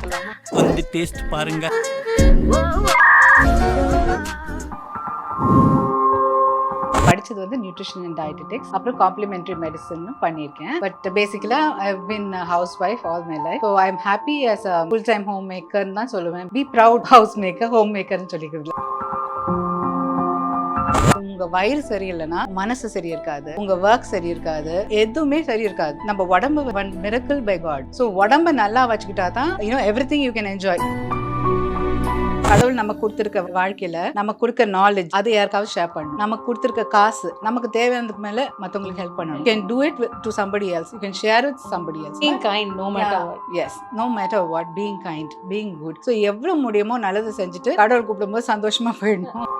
பார்க்கலாமா? வந்து டேஸ்ட் பாருங்க. படிச்சது வந்து நியூட்ரிஷன் அண்ட் டயட்டெட்டிக்ஸ், அப்புறம் காம்ப்ளிமெண்டரி மெடிசன் பண்ணியிருக்கேன். But basically I have been house wife all my life. So I am happy as a full time home மேக்கர்னு தான் சொல்லுவேன். Be proud house maker, home மேக்கர்னு சொல்லிக்கிறது. உங்க வயிறு சரியில்லைன்னா மனசு சரி இருக்காது, உங்க ஒர்க் சரி இருக்காது, எதுவுமே சரி இருக்காது. நம்ம உடம்பு மிரக்கிள் பை காட். ஸோ உடம்ப நல்லா வச்சுக்கிட்டா தான் எவ்ரிதிங் யூ கேன் என்ஜாய். கடவுள் நமக்கு கொடுத்துருக்க வாழ்க்கையில நமக்கு கொடுக்க நாலேஜ் அது யாருக்காவது ஷேர் பண்ணணும். நமக்கு கொடுத்துருக்க காசு நமக்கு தேவையானதுக்கு மேல மத்தவங்களுக்கு ஹெல்ப் பண்ணணும். You can do it to somebody else. You can share it with somebody else. Being kind no matter what. Yes, no matter what, being kind, being good. So எவ்வளவு முடியுமோ நல்லது செஞ்சுட்டு கடவுள் கூப்பிடும்போது சந்தோஷமா போயிடணும்.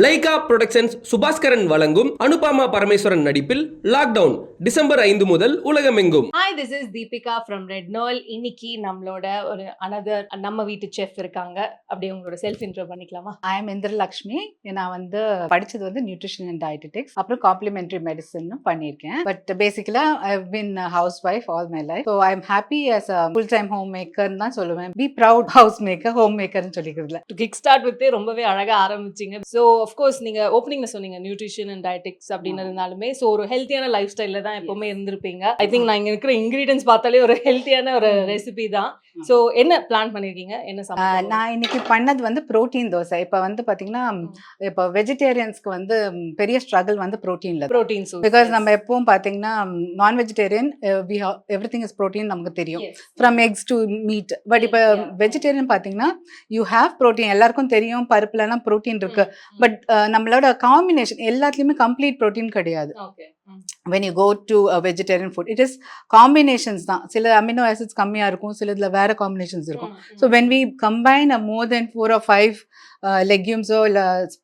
லைகா புரொடக்ஷன்ஸ் சுபாஸ்கரன் வழங்கும் அனுபமா பரமேஸ்வரன் நடிப்பில் லாக்டவுன் டிசம்பர் 5 முதல் உலகமெங்கும். Hi, this is Deepika from Red Knoll. இன்னைக்கு நம்மளோட ஒரு அனதர் நம்ம வீட்டு செஃப் இருக்காங்க. அப்படியே உங்களோட செல்ஃப் இன்ட்ரோ பண்ணிக்கலாமா? I am Indiralakshmi. நான் வந்து படிச்சது வந்து நியூட்ரிஷன் அண்ட் டயட்டெட்டிக்ஸ், அப்புறம் காம்ப்ளிமெண்டரி மெடிசன் பண்ணியிருக்கேன். But basically I have been house wife all my life. So I am happy as a full time home மேக்கர்னு தான் சொல்லுவேன். Be proud house maker, home மேக்கர்னு சொல்லிக்கிறதுல. டு கிக் ஸ்டார்ட் வித் ரொம்பவே அழகா ஆரம்பிச்சிங்க. ஸோ ஆஃப்கோர்ஸ் நீங்க ஓப்பனிங்ல சொன்னீங்க நியூட்ரிஷன் அண்ட் டயட்டிக்ஸ் அப்படின்னு இருந்தாலுமே ஸோ ஒரு ஹெல்த்தியான லைஃப் ஸ்டைல்ல தான் எப்பவுமே இருந்திருப்பீங்க. ஐ திங்க் நான் இங்க இருக்கிற இன்கிரீடியன்ஸ் பார்த்தாலே ஒரு ஹெல்த்தியான ஒரு ரெசிபி தான். ஸோ என்ன பிளான் பண்ணிருக்கீங்க? என்ன சமைக்க? நான் இன்னைக்கு பண்ணது வந்து புரோட்டீன் தோசை. இப்போ வந்து பாத்தீங்கன்னா இப்போ வெஜிடேரியன்ஸ்க்கு வந்து பெரிய ஸ்ட்ரகிள் வந்து புரோட்டீன்ல. Protein soup. பிகாஸ் நம்ம எப்பவும் பாத்தீங்கன்னா நான் வெஜிடேரியன், எவ்ரிதிங் இஸ் புரோட்டீன் நமக்கு தெரியும், from X to meet. But இப்போ வெஜிடேரியன் பாத்தீங்கன்னா யூ ஹேவ் புரோட்டீன், எல்லாருக்கும் தெரியும் பருப்புலலாம் புரோட்டீன் இருக்கு. பட் நம்மளோட காம்பினேஷன் எல்லாத்துலயுமே கம்ப்ளீட் புரோட்டீன் கிடையாது. when you go to a vegetarian food, it is combinations தான். சில அமினோ ஆசிட்ஸ் கம்மியா இருக்கும், சிலதுல வேற காம்பினேஷன்ஸ் இருக்கும். so when we combine more than 4 or 5 legumes இல்ல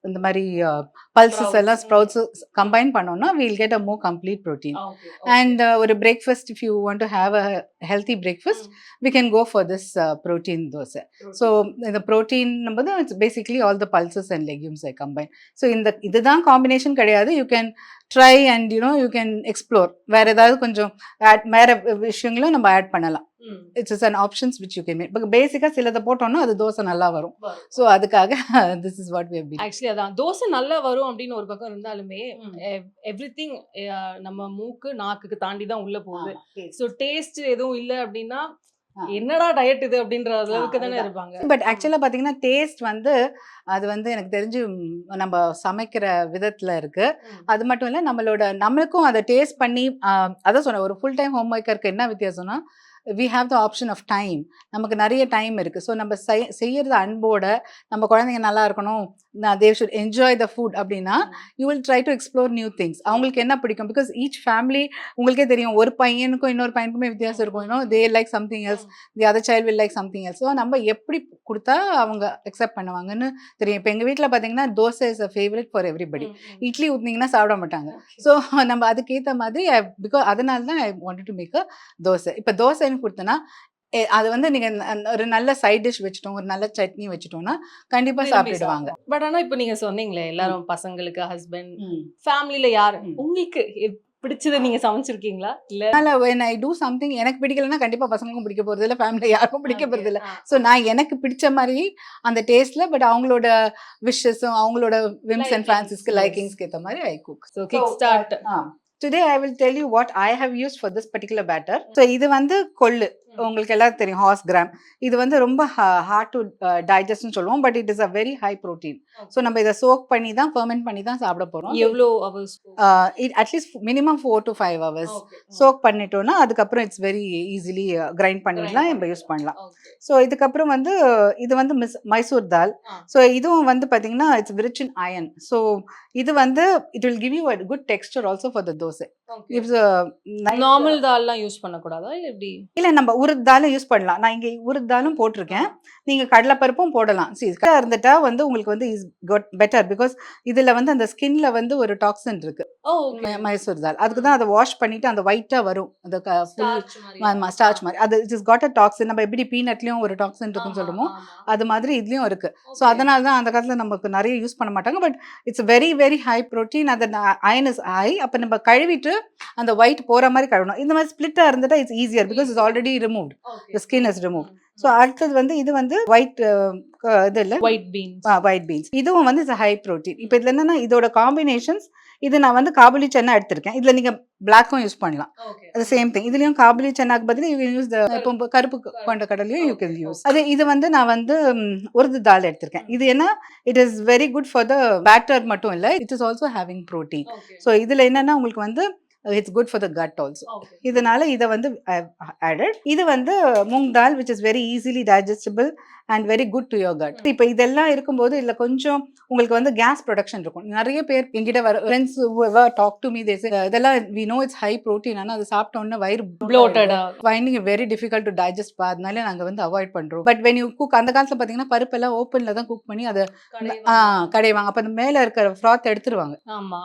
இந்த மாதிரி pulses எல்லாம் sprouts combine பண்ணோம்னா we'll get a more complete protein. and ஒரு breakfast, if you want to have a healthy breakfast, we can go for this protein dosa. so the protein நம்பது it's basically all the pulses and legumes I combine. so இதுதான் combination கிடையாது. you can try and you can explore. வேற ஏதாவது கொஞ்சம் வேற விஷயங்களும் நம்ம add பண்ணலாம். It's is an options which you can make. but பேசிக்கா சிலதை போட்டோம்னா அது தோசை நல்லா வரும். ஸோ அதுக்காக this is what we have been. Actually அதான் தோசை நல்லா வரும் அப்படின்னு ஒரு பக்கம் இருந்தாலுமே எவ்ரிதிங் நம்ம மூக்கு நாக்குக்கு தாண்டி தான் உள்ள போகுது. ஸோ டேஸ்ட் எதுவும் இல்லை அப்படின்னா என்னடா டயட் இது அப்படின்ற அளவுக்கு தானே இருப்பாங்க. பட் ஆக்சுவலா பாத்தீங்கன்னா டேஸ்ட் வந்து அது வந்து எனக்கு தெரிஞ்சு நம்ம சமைக்கிற விதத்துல இருக்கு. அது மட்டும் இல்ல நம்மளுக்கும் அதை டேஸ்ட் பண்ணி அதான் சொன்னேன், ஒரு ஃபுல் டைம் ஹோம் மேக்கருக்கு என்ன வித்தியாசம்னா we have the option of time. நமக்கு நிறைய டைம் இருக்கு. ஸோ நம்ம செய்யறது அன்போட, நம்ம குழந்தைங்க நல்லா இருக்கணும், they should enjoy the food அப்படின்னா you will try to explore new things. அவங்களுக்கு என்ன பிடிக்கும், பிகாஸ் each family உங்களுக்கே தெரியும் ஒரு பையனுக்கும் இன்னொரு பையனுக்குமே வித்தியாசம் இருக்கும். they like something else, the other child will like something else. So நம்ம எப்படி கொடுத்தா அவங்க அக்செப்ட் பண்ணுவாங்கன்னு தெரியும். இப்போ எங்க வீட்டில் பார்த்தீங்கன்னா dosa is a favourite for everybody. Idli ஊற்றினீங்கன்னா சாப்பிட மாட்டாங்க. ஸோ நம்ம அதுக்கேற்ற மாதிரி பிகாஸ் அதனால தான் I wanted to make a dosa. இப்போ தோசைன்னு கொடுத்தனா அது வந்து நீங்க ஒரு நல்ல சைட் டிஷ் வச்சுட்டோம், ஒரு நல்ல சட்னி வச்சுட்டோம்னா கண்டிப்பா சாப்பிடுவாங்க. பட் ஆனா இப்ப நீங்க சொன்னீங்களே எல்லாரும் பசங்களுக்கு ஹஸ்பண்ட் ஃபேமிலில யாரு உங்களுக்கு பிடிச்சதை நீங்க சமைச்சிருக்கீங்களா? இல்ல when I do something எனக்கு பிடிக்கலன்னா கண்டிப்பா பசங்களுக்கும் பிடிக்க போறது இல்ல, ஃபேமிலில யாருக்கும் பிடிக்க போறது இல்ல. சோ நான் எனக்கு பிடிச்ச மாதிரி அந்த டேஸ்ட்ல, பட் அவங்களோட விஷஸும் அவங்களோட விம்ஸ் அண்ட் ஃபேன்சிஸ்க்கு லைக்கிங்ஸ்க்கு ஏத்த மாதிரி I cook. So kick start. Today I will tell you what I have used for this particular batter. So இது வந்து கொள்ளு, உங்களுக்கு எல்லாரும் தெரியும், ஹார்ஸ் கிராம். இது வந்து ரொம்ப ஹார்ட் டு டைஜஸ்ட்னு சொல்லுவோம், but it is a very high protein. So நம்ம இதை சோக் பண்ணி தான் ஃபெர்மெண்ட் பண்ணி தான் சாப்பிட போகிறோம். எவ்வளோ hours? At least minimum 4 to 5 hours soak பண்ணிட்டோம்னா அதுக்கப்புறம் இட்ஸ் வெரி ஈஸிலி கிரைண்ட் பண்ணிடலாம், நம்ம யூஸ் பண்ணலாம். ஸோ இதுக்கப்புறம் வந்து இது வந்து மைசூர் தால். ஸோ இதுவும் வந்து பார்த்தீங்கன்னா it's rich in iron. So இது வந்து it will give you a good texture also for the dosa. Normal தால்லாம் யூஸ் பண்ணக்கூடாதா எப்படி? இல்லை, நம்ம உருத்தாலும் யூஸ் பண்ணலாம். நான் இங்க உருத்தாலும் போட்டிருக்கேன். நீங்க கடலைப்பருப்பும் போடலாம். இருந்துட்டா வந்து உங்களுக்கு வந்து இஸ் பெட்டர் பிகாஸ் இதுல வந்து அந்த ஸ்கின்ல வந்து ஒரு டாக்ஸின் இருக்கு மைசூர் தால். அதுக்கு தான் அதை வாஷ் பண்ணிட்டு அந்த ஒயிட்டா வரும். அந்த ஸ்டார்ச் மாதிரி அது it is got a toxin. நம்ம எப்படி பீனட்லயும் ஒரு டாக்ஸின் இருக்குன்னு சொல்லுமோ அது மாதிரி இதுலயும் இருக்கு. ஸோ அதனால தான் அந்த காலத்துல நமக்கு நிறைய யூஸ் பண்ண மாட்டாங்க. But it's very very high protein. அது அயன் இஸ் ஹை. அப்ப நம்ம கழுவிட்டு அந்த ஒயிட் போற மாதிரி கழுவணும். இந்த மாதிரி ஸ்பிளிட்டா இருந்துட்டா it's easier because it's already removed. The skin is removed. So அடுத்தது வந்து இது வந்து ஒயிட் இது இல்லை ஒயிட் பீன்ஸ். இதுவும் வந்து இட்ஸ் ஹை ப்ரோட்டீன். இப்போ இதுல என்னன்னா இதோட காம்பினேஷன்ஸ் இது நான் வந்து காபுலி சன்னா எடுத்திருக்கேன். இதுல நீங்க பிளாக்கும் யூஸ் பண்ணலாம். அது சேம் திங். இதுலயும் காபுலி சன்னாக்கு பதில் யூ கேன் யூஸ் இப்போ கருப்பு கொண்ட கடலையும் யூ கேன் யூஸ். அது இது வந்து நான் வந்து உருது தால் எடுத்திருக்கேன். இது என்ன it is very good for the batter மட்டும் இல்லை, it is also having protein. So இதுல என்னன்னா உங்களுக்கு வந்து it's good for the gut also. இதனால இத வந்து added. இது வந்து மூங் தால் which is very easily digestible and very good to your gut. இப்போ இதெல்லாம் இருக்கும்போது இல்ல கொஞ்சம் உங்களுக்கு வந்து கேஸ் ப்ரொடக்ஷன் இருக்கும். நிறைய பேர் என்கிட்ட வர friends who talk to me they say இதெல்லாம் we know it's high protein ஆனா அது சாப்பிட்ட உடனே வயிறு bloated finding it very difficult to digest. அதனால நாங்க வந்து அவாய்ட் பண்றோம். பட் when you cook அந்த காலத்துல பாத்தீங்கன்னா பருப்பு எல்லாம் ஓப்பன்ல தான் குக் பண்ணி அதை கடைவாங்க. அப்ப அந்த மேல இருக்கிற ஃப்ராத் எடுத்துருவாங்க. ஆமா,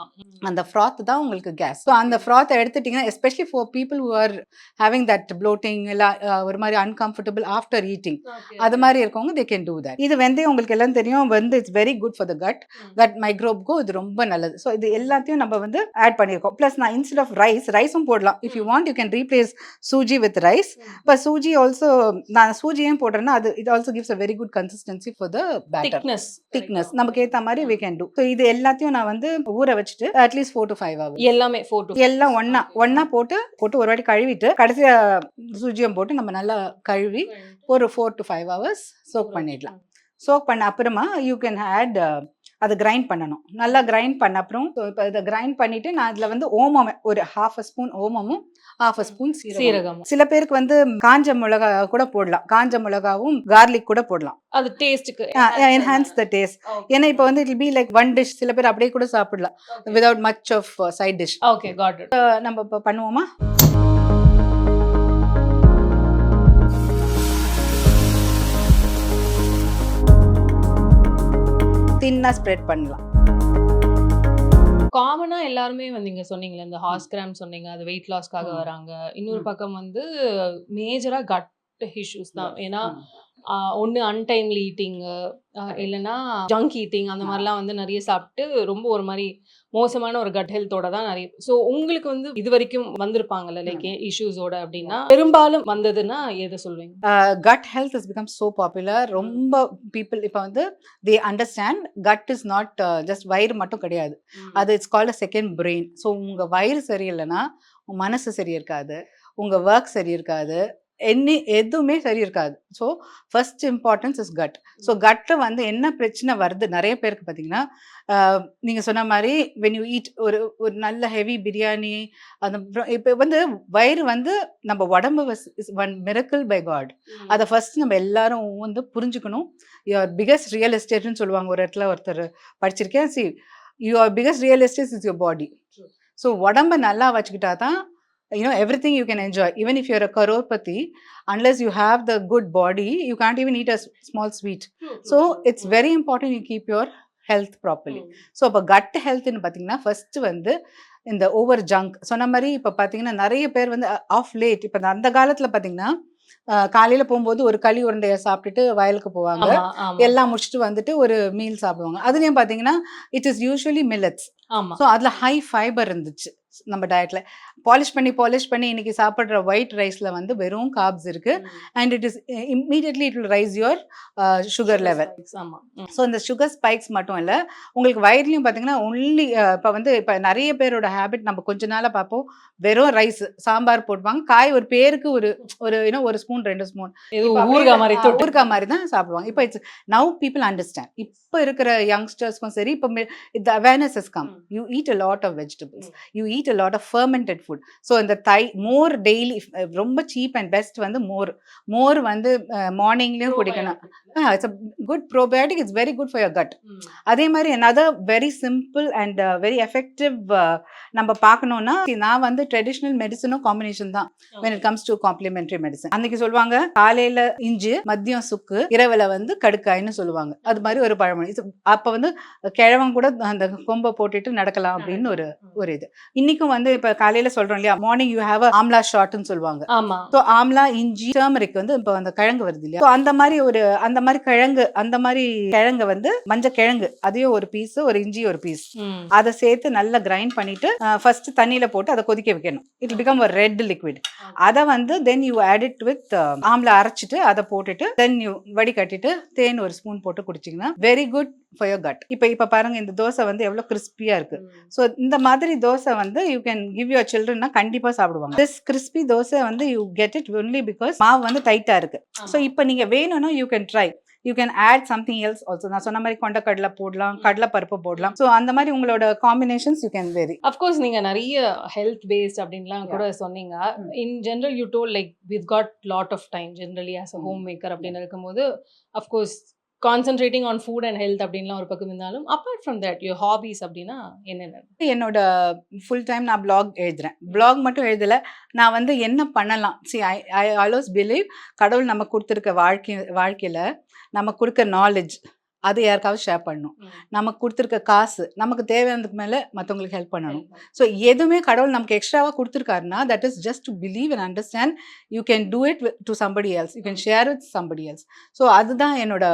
அந்த ஃப்ராத் தான் உங்களுக்கு கேஸ். ஸோ அந்த ஃப்ராத் எடுத்துட்டீங்கன்னா especially for people who are having that bloating இல்ல ஒரு மாதிரி அன்கம்ஃபர்டபுள் ஆஃப்டர் ஈட்டிங் அது மாதிரி இருக்கவங்க they can do that. இது வெந்தயம் உங்களுக்கு எல்லாம் தெரியும் வந்து it's very good for the gut மைக்ரோப்கோ இது ரொம்ப நல்லது. ஸோ இது எல்லாத்தையும் நம்ம வந்து ஆட் பண்ணியிருக்கோம். பிளஸ் நான் இன்ஸ்டெட் ஆஃப் ரைஸும் போடலாம். If you want you can replace sooji with rice. இப்போ சூஜி ஆல்சோ நான் சூஜியும் போடுறேன்னா அது it also gives a very good consistency for the batter thickness நமக்கு ஏற்ற மாதிரி we can do. ஸோ இது எல்லாத்தையும் நான் வந்து ஊற வச்சுட்டு அட்லீஸ்ட் 4 to 5 hours எல்லாமே எல்லாம் ஒன்னா போட்டு ஒரு வாட்டி கழுவிட்டு கடைசியா சூஜியம் போட்டு நம்ம நல்லா கழுவி ஒரு 4 to 5 hours சோக் பண்ணிடலாம். சோக் பண்ண அப்புறமா யூ கேன் ஆட் அதை கிரைண்ட் பண்ணணும். நல்லா கிரைண்ட் பண்ண அப்புறம் இப்போ இதை கிரைண்ட் பண்ணிட்டு நான் இதுல வந்து ஓமம் ஒரு 1/2 ஸ்பூன் ஓமமும் 1/2 ஸ்பூன் சீரகம். சில பேருக்கு வந்து காஞ்ச மிளகா கூட போடலாம். காஞ்ச மிளகாவும் கார்லிக் கூட போடலாம். அது டேஸ்ட்டுக்கு என்ஹான்ஸ் த டேஸ்ட். ஏன்னா இப்போ வந்து it be like one dish. சில பேர் அப்படியே கூட சாப்பிடலாம் without much of side dish. Okay got it. நம்ம இப்போ பண்ணுவோமா? தின்னா ஸ்ப்ரெட் பண்ணலாம். காமனா எல்லாருமே வந்து நீங்க சொன்னீங்களே இந்த ஹார்ஸ் கிராம் சொன்னீங்க, அது வெயிட் லாஸ்க்காக வராங்க. இன்னொரு பக்கம் வந்து மேஜரா கட் இஷ்யூஸ் தான். ஏன்னா ஒன்று அன்டைம்லி ஈட்டிங் இல்லைன்னா ஜங்க் ஈட்டிங் அந்த மாதிரிலாம் வந்து நிறைய சாப்பிட்டு ரொம்ப ஒரு மாதிரி மோசமான ஒரு கட் ஹெல்த்தோட தான் நிறைய. ஸோ உங்களுக்கு வந்து இது வரைக்கும் வந்திருப்பாங்கல்ல லைக் இஷ்யூஸோட அப்படின்னா பெரும்பாலும் வந்ததுன்னா எதை சொல்வீங்க? Cut health is become so popular. ரொம்ப பீப்புள் இப்போ வந்து they understand cut is not just வயிறு மட்டும் கிடையாது. அது it's called a second brain. So உங்க வயிறு சரியில்லைன்னா உங்க மனசு சரி இருக்காது, உங்க ஒர்க் சரி இருக்காது, எதுவுமே சரி இருக்காது. So first importance is cut. So கட்டில் வந்து என்ன பிரச்சனை வருது நிறைய பேருக்கு பார்த்தீங்கன்னா நீங்கள் சொன்ன மாதிரி வென் யூ ஈட் ஒரு நல்ல ஹெவி பிரியாணி அந்த இப்போ வந்து வயிறு வந்து நம்ம உடம்பு is one miracle by God. அதை ஃபர்ஸ்ட் நம்ம எல்லாரும் வந்து புரிஞ்சுக்கணும். யுவர் பிகஸ்ட் ரியல் எஸ்டேட்னு சொல்லுவாங்க. ஒரு இடத்துல ஒருத்தர் படிச்சிருக்கேன். See your biggest real estate is your body. So உடம்பை நல்லா வச்சுக்கிட்டா தான் everything you can enjoy. Even if you're a crorepati, unless you have the good body, you can't even eat a small sweet. So it's very important you keep your health properly. So அப்போ gut health ன்னு பார்த்தீங்கன்னா first வந்து இந்த over junk சொன்ன மாதிரி இப்போ பார்த்தீங்கன்னா நிறைய பேர் வந்து ஆஃப் லேட் இப்போ அந்த காலத்துல பார்த்தீங்கன்னா காலையில போகும்போது ஒரு களி உருண்டையை சாப்பிட்டுட்டு வயலுக்கு போவாங்க. எல்லாம் முடிச்சுட்டு வந்துட்டு ஒரு மீல் சாப்பிடுவாங்க. அதுலயும் பாத்தீங்கன்னா it is usually millets. So அதுல ஹை ஃபைபர் இருந்துச்சு. நம்ம டயட்ல பாலிஷ் பண்ணி இன்னைக்கு சாப்பிட்ற ஒயிட் ரைஸ்ல வந்து வெறும் கார்ப்ஸ் இருக்கு. And it is immediately it will raise your sugar level. So இந்த சுகர் ஸ்பைக்ஸ் மட்டும் இல்லை உங்களுக்கு வயிறுலையும் பார்த்தீங்கன்னா ஒன்லி இப்போ நிறைய பேரோட ஹேபிட் நம்ம கொஞ்ச நாளாக பார்ப்போம் வெறும் ரைஸ் சாம்பார் போட்டுவாங்க. காய் ஒரு பேருக்கு ஒரு ஸ்பூன் 2 ஸ்பூன் ஊறுகாய் மாதிரி தான் சாப்பிடுவாங்க. இப்போ இட்ஸ் நவ் பீப்புள் அண்டர்ஸ்டாண்ட். இப்போ இருக்கிற யங்ஸ்டர்ஸ்க்கும் சரி இப்போ the awareness has come. You eat a lot of vegetables. You eat eat a lot of fermented food. So இந்த more daily ரொம்ப cheap and best வந்து more வந்து மார்னிங்லயும் குடிக்கணும். It's a good probiotic. It's very good for your gut. அதே மாதிரி another very simple and very effective நம்ம பார்க்கணும்னா நான் வந்து ட்ரெடிஷ்னல் மெடிசனும் காம்பினேஷன் தான் when it comes to complementary medicine. அன்னைக்கு சொல்லுவாங்க காலையில இஞ்சி, மதியம் சுக்கு, இரவுல வந்து கடுக்காய்னு சொல்லுவாங்க. அது மாதிரி ஒரு பழமொழி. அப்ப வந்து கிழவன் கூட அந்த கொம்பை போட்டுட்டு நடக்கலாம் அப்படின்னு ஒரு இது. இன்னைக்கும் வந்து இப்ப காலையில சொல்றோம் இல்லையா, மார்னிங் யூ ஹேவ் ஆம்லா ஷாட்னு சொல்லுவாங்க. ஸோ ஆம்லா, இஞ்சி, டர்மரிக் வந்து இப்போ அந்த கிழங்கு வருது இல்லையா, அந்த மாதிரி கிழங்கு வந்து மஞ்சள் கிழங்கு அதையும் ஒரு பீஸ், ஒரு இஞ்சி ஒரு பீஸ், அதை சேர்த்து நல்லா கிரைண்ட் பண்ணிட்டு ஃபர்ஸ்ட் தண்ணியில போட்டு அதை கொதிக்க வைக்கணும். இட் பிகம் ஒரு ரெட் லிக்விட். அதை வந்து then you add it with amla அரைச்சிட்டு அதை போட்டுட்டு தென் யூ வடிகட்டிட்டு தேன் ஒரு ஸ்பூன் போட்டு குடிச்சிங்கன்னா very good for your gut. இப்ப பாருங்க இந்த தோசை வந்து எவ்வளவு கிறிஸ்பியா இருக்கு. ஸோ இந்த மாதிரி தோசை வந்து யூ கேன் கிவ் யுவர் சில்ட்ரன்னா கண்டிப்பா சாப்பிடுவாங்க. திஸ் கிறிஸ்பி தோசை வந்து you get it only because மாவு வந்து டைட்டா இருக்கு. ஸோ இப்போ நீங்க வேணும்னா you can try. You can add something else also. நான் சொன்ன மாதிரி கொண்டக்கடலை போடலாம், கடலை பருப்பு போடலாம். ஸோ அந்த மாதிரி உங்களோட காம்பினேஷன்ஸ் யூ கேன் வேரி. அஃப்கோர்ஸ் நீங்க நிறைய ஹெல்த் பேஸ்ட் அப்படின்லாம் கூட சொன்னீங்க. In general you told like we've got lot of time generally as a homemaker அப்படின்னு இருக்கும்போது of course concentrating on food and health அப்படின்லாம் ஒரு பக்கம் இருந்தாலும் apart from that your hobbies அப்படின்னா என்னென்ன? என்னோட ஃபுல் டைம் நான் பிளாக் எழுதுறேன். பிளாக் மட்டும் எழுதலை, நான் வந்து என்ன பண்ணலாம். ஐ ஆல்வேஸ் பிலீவ் கடவுள் நம்ம கொடுத்துருக்க வாழ்க்கையில் நம்ம கொடுக்க நாலேஜ் அது யாருக்காவது ஷேர் பண்ணணும். நமக்கு கொடுத்துருக்க காசு நமக்கு தேவையானதுக்கு மேலே மற்றவங்களுக்கு ஹெல்ப் பண்ணணும். ஸோ எதுவுமே கடவுள் நமக்கு எக்ஸ்ட்ராவாக கொடுத்துருக்காருன்னா that is just to believe and understand you can do it to somebody else, you can share with somebody else. So அதுதான் என்னோட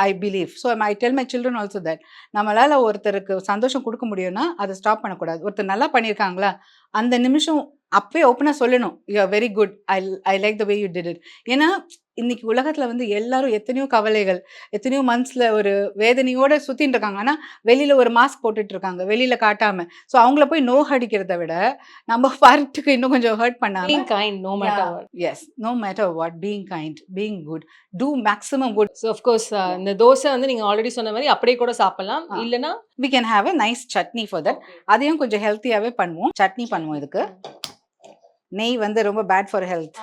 I believe. So I tell my children also that நம்மளால் ஒருத்தருக்கு சந்தோஷம் கொடுக்க முடியும்னா அதை ஸ்டாப் பண்ணக்கூடாது. ஒருத்தர் நல்லா பண்ணியிருக்காங்களா அந்த நிமிஷம் அப்பவே ஓப்பனாக சொல்லணும், you are very good, I like the way you did it. ஏன்னா இன்னைக்கு உலகத்துல வந்து எல்லாரும் எத்தனையோ கவலைகள், எத்தனையோ மனசுல ஒரு வேதனையோட சுத்தின்னு இருக்காங்க. ஆனா வெளியில ஒரு மாஸ்க் போட்டுட்டு இருக்காங்க, வெளியில காட்டாம. ஸோ அவங்கள போய் நோ அடிக்கிறத விட நம்ம பார்ட்டுக்கு இன்னும் கொஞ்சம் ஹர்ட் பண்ணாம being kind no matter what. Yes, no matter what, being kind, being good, do maximum good. So of course இந்த தோசை வந்து நீங்க ஆல்ரெடி சொன்ன மாதிரி அப்படியே கூட சாப்பிடலாம். இல்லனா we can have a nice chutney for that. அதையும் கொஞ்சம் ஹெல்த்தியாவே பண்ணுவோம். சட்னி பண்ணுவோம். இதுக்கு நெய் வந்து ரொம்ப பேட் ஃபார் ஹெல்த்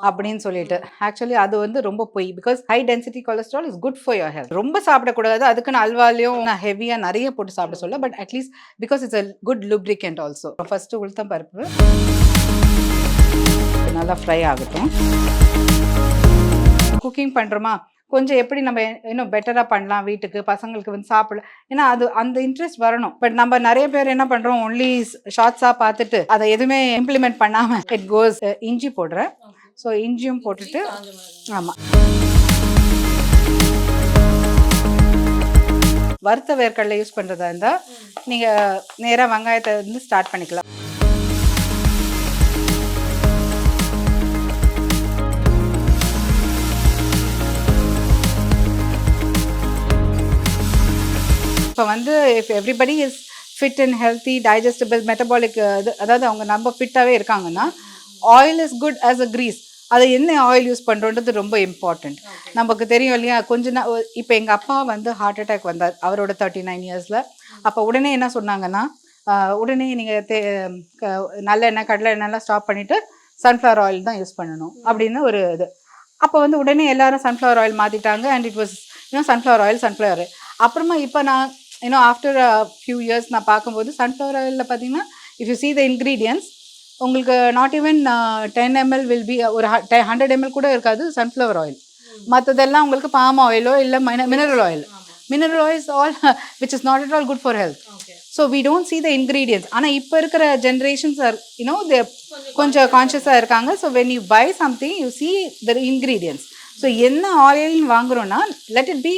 அப்படின்னு சொல்லிட்டு ஆக்சுவலி அது வந்து ரொம்ப பொய். Because high density cholesterol is good for your health. ரொம்ப சாப்பிடக்கூடாது, அதுக்குன்னு அல்வாலையும் நான் ஹெவியா நிறைய போட்டு சாப்பிட சொல்ல. But at least because it's a good lubricant also. First உளுத்தம் பருப்பு நல்லா ஃப்ரை ஆகட்டும். குக்கிங் பண்றோமா கொஞ்சம் எப்படி நம்ம இன்னும் பெட்டராக பண்ணலாம், வீட்டுக்கு பசங்களுக்கு வந்து சாப்பிட, ஏன்னா அது அந்த இன்ட்ரெஸ்ட் வரணும். பட் நம்ம நிறைய பேர் என்ன பண்ணுறோம், ஒன்லி ஷார்ட்ஸாக பார்த்துட்டு அதை எதுவுமே இம்ப்ளிமெண்ட் பண்ணாமல் இட் கோஸ். இஞ்சி போடுறேன். ஸோ இஞ்சியும் போட்டுட்டு ஆமாம் வறுத்த வேர்க்கடலை யூஸ் பண்ணுறதா இருந்தால் நீங்கள் நேராக வெங்காயத்தை வந்து ஸ்டார்ட் பண்ணிக்கலாம். இப்போ வந்து if everybody is fit and healthy, digestible, metabolic, அதாவது அவங்க நம்ம ஃபிட்டாகவே இருக்காங்கன்னா oil is good as a grease. அதை என்ன ஆயில் யூஸ் பண்ணுறோன்றது ரொம்ப இம்பார்ட்டண்ட். நமக்கு தெரியும் இல்லையா, இப்போ எங்கள் அப்பா வந்து ஹார்ட் அட்டாக் வந்தார் அவரோட 39 இயர்ஸில். அப்போ உடனே என்ன சொன்னாங்கன்னா, உடனே நீங்கள் நல்லெண்ணெய், கடலை எண்ணெய்லாம் ஸ்டாப் பண்ணிவிட்டு சன்ஃப்ளவர் ஆயில் தான் யூஸ் பண்ணணும் அப்படின்னு ஒரு இது. அப்போ வந்து உடனே எல்லாரும் சன்ஃப்ளவர் ஆயில் மாற்றிட்டாங்க. And it was sunflower oil. அப்புறமா இப்போ நான் ஆஃப்டர் ஃபியூ இயர்ஸ் நான் பார்க்கும்போது சன்ஃப்ளவர் ஆயிலில் பார்த்தீங்கன்னா if you see the ingredients உங்களுக்கு not even 10 ml will be, ஒரு 100 ml கூட இருக்காது சன்ஃப்ளவர் ஆயில். மற்றதெல்லாம் உங்களுக்கு பாம் ஆயிலோ இல்லை mineral oil. Mineral oils all which is not at all good for health. So we don't see the ingredients. ஆனால் இப்போ இருக்கிற ஜென்ரேஷன்ஸ் ஆர் தே கொஞ்சம் கான்ஷியஸாக இருக்காங்க. So when you buy something you see the ingredients. So என்ன ஆயில்னு வாங்குறோன்னா let it be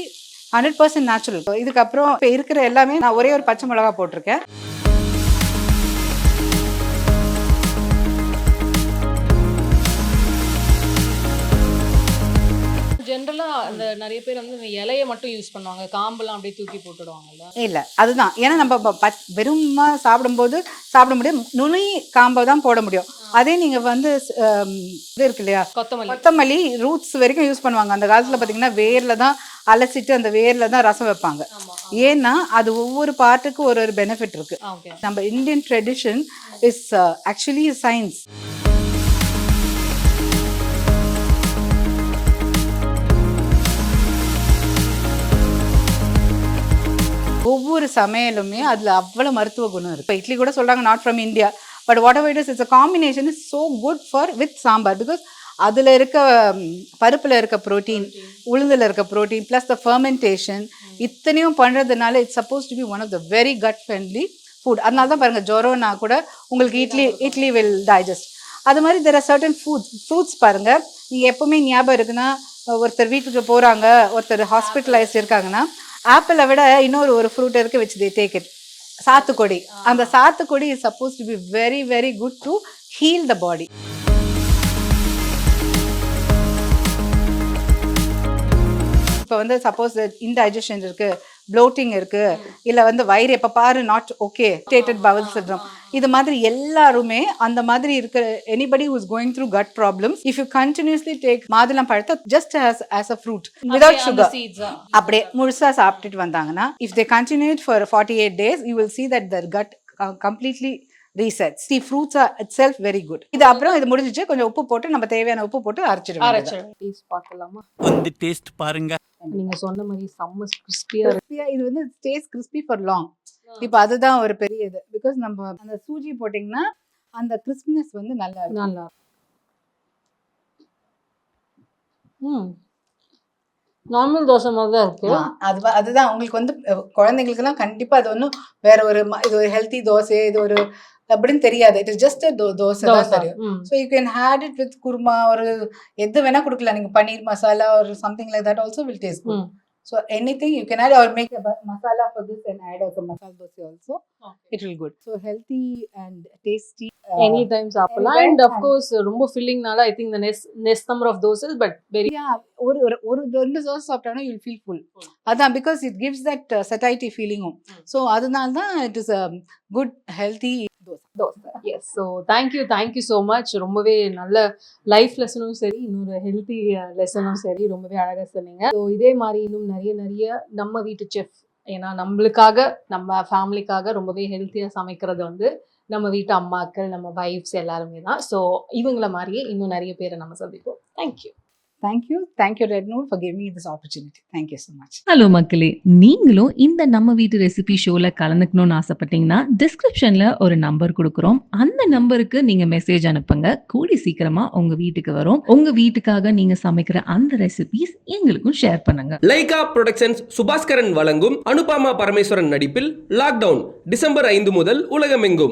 100% natural. இதுக்கப்புறம் இப்போ இருக்கிற எல்லாமே நான் ஒரே ஒரு பச்சை மிளகா போட்டிருக்கேன். ஜென்ரலா அந்த நிறைய பேர் வந்து இந்த இலையை மட்டும் யூஸ் பண்ணுவாங்க, காம்பெல்லாம் அப்படியே தூக்கி போட்டுடுவாங்கல்ல. இல்ல அதுதான், ஏன்னா நம்ம வெறுமா சாப்பிடும்போது சாப்பிட முடியும், நுனி காம்பை தான் போட முடியும். அதே நீங்க வந்து இது இருக்கு இல்லையா, கொத்தமல்லி ரூட்ஸ் வரைக்கும் யூஸ் பண்ணுவாங்க. அந்த காலத்துல பாத்தீங்கன்னா வேர்ல தான் அலசிட்டு அந்த வேர்ல தான் ரசம் வைப்பாங்க. ஏன்னா அது ஒவ்வொரு பார்ட்டுக்கும் ஒரு பெனிஃபிட் இருக்கு. நம்ம Indian tradition is actually science. ஒவ்வொரு சமையலுமே அதில் அவ்வளோ மருத்துவ குணம் இருக்குது. இப்போ இட்லி கூட சொல்கிறாங்க not from India, but what ever it is, it's a combination is so good for with sambar. Because அதில் இருக்க பருப்பில் இருக்க ப்ரோட்டீன், உளுந்தில் இருக்க ப்ரோட்டீன் ப்ளஸ் த ஃபர்மெண்டேஷன் இத்தனையும் பண்ணுறதுனால it's suppose to be one of the very gut friendly food. அதனால தான் பாருங்கள், ஜொரோனா கூட உங்களுக்கு இட்லி வில் டைஜஸ்ட். அது மாதிரி தெர் ஆர் சர்டன் ஃப்ரூட்ஸ் பாருங்கள், நீங்கள் எப்போவுமே ஞாபகம் இருக்குன்னா, ஒருத்தர் வீட்டுக்கு போகிறாங்க, ஒருத்தர் ஹாஸ்பிட்டலைஸ்ட் இருக்காங்கன்னா, ஆப்பிளை விட இன்னொரு ஃப்ரூட் இருக்கு which they take it, சாத்துக்குடி. அந்த சாத்துக்குடி is supposed to be very very good to heal the body. இப்போ வந்து சப்போஸ் இன்டைஜஷன் இருக்கு, ப்ளோட்டிங் இருக்கு, இல்ல வந்து வயிறு எப்ப பாரு not okay, irritated bowel syndrome, இது மாதிரி எல்லாருமே அந்த மாதிரி இருக்க anybody who is going through gut problems, if you continuously take மாதுளம் பழத்தை just as a fruit without sugar, அப்படியே முழுசா சாப்பிட்டுட்டு வந்தாங்கன்னா, if they continue it for 48 days, you will see that their gut completely resets. See, fruits are itself very good. இது அப்புறம் இது முடிஞ்சிச்சு, கொஞ்சம் உப்பு போட்டு நம்ம தேவையான உப்பு போட்டு அரைச்சிடுவோம். டேஸ்ட் பார்க்கலாமா? வந்து டேஸ்ட் பாருங்க. நீங்க சொன்ன மாதிரி செம்ம கிறிஸ்பியா இருக்கு. இது வந்து ஸ்டேஸ் கிறிஸ்பி ஃபார் லாங். இப்போ அதுதான் ஒரு பெரிய இது. பிகாஸ் நம்ம அந்த சூஜி போட்டிங்கன்னா அந்த கிறிஸ்பினஸ் வந்து நல்லா இருக்கும். நல்லா நார்மல் தோசை மாதிரி தான் இருக்கு. அதுதான் உங்களுக்கு வந்து குழந்தைங்களுக்குலாம் கண்டிப்பா அது ஒன்றும் வேற இது ஒரு ஹெல்த்தி தோசை, இது ஒரு அப்படின்னு தெரியாது. இட் இஸ் ஜஸ்ட் தோசை தான் தெரியும். So you can had it with kurma, ஒரு எது வேணா கொடுக்கலாம் நீங்க, பன்னீர் மசாலா ஒரு something like that also will taste good. So anything you can add or make a masala for this and add also masala dosa also. It will good. So healthy and tasty. Any time சாப்பிடலாம். And of course ரொம்ப filling-நால I think the next number of doses, but very ஒரு ரெண்டு தோசை சாப்பிட்டாலும் you will feel full. அதான் because it gives that satiety feeling. So அதனால தான் it is a good healthy dosa. Yes. So thank you so much. ரொம்பவே நல்ல life லெசனும் சரி, இன்னொரு ஹெல்த்தி லெசனும் சரி, ரொம்பவே அழகா சொன்னீங்க. ஸோ இதே மாதிரி இன்னும் நிறைய நம்ம வீட்டு செஃப், ஏன்னா நம்மளுக்காக நம்ம ஃபேமிலிக்காக ரொம்பவே ஹெல்த்தியா சமைக்கிறது வந்து நம்ம வீட்டு அம்மாக்கள், நம்ம வைஃப்ஸ் எல்லாருமே தான். ஸோ இவங்கள மாதிரியே இன்னும் நிறைய பேரை நம்ம சந்திப்போம். Thank you. Thank you Red Noor for giving me this opportunity. Thank you so much. Hello மக்களே, நீங்களும் இந்த நம்ம வீட்டு ரெசிபி ஷோல கலந்துக்கணும்னு ஆசைப்பட்டீங்கன்னா டிஸ்கிரிப்ஷன்ல ஒரு நம்பர் கொடுக்குறோம். அந்த நம்பருக்கு நீங்க மெசேஜ் அனுப்புங்க. கூடி சீக்கிரமா உங்க வீட்டுக்கு வரும். உங்க வீட்டுக்காக நீங்க சமைக்கிற அந்த ரெசிபிஸ் எங்களுக்கும் ஷேர் பண்ணுங்க. லைகா புரொடக்ஷன்ஸ் சுபாஸ்கரன் வழங்கும் அனுபாமா பரமேஸ்வரன் நடிப்பில் லாக்டவுன் டிசம்பர் 5 முதல் உலகமெங்கும்.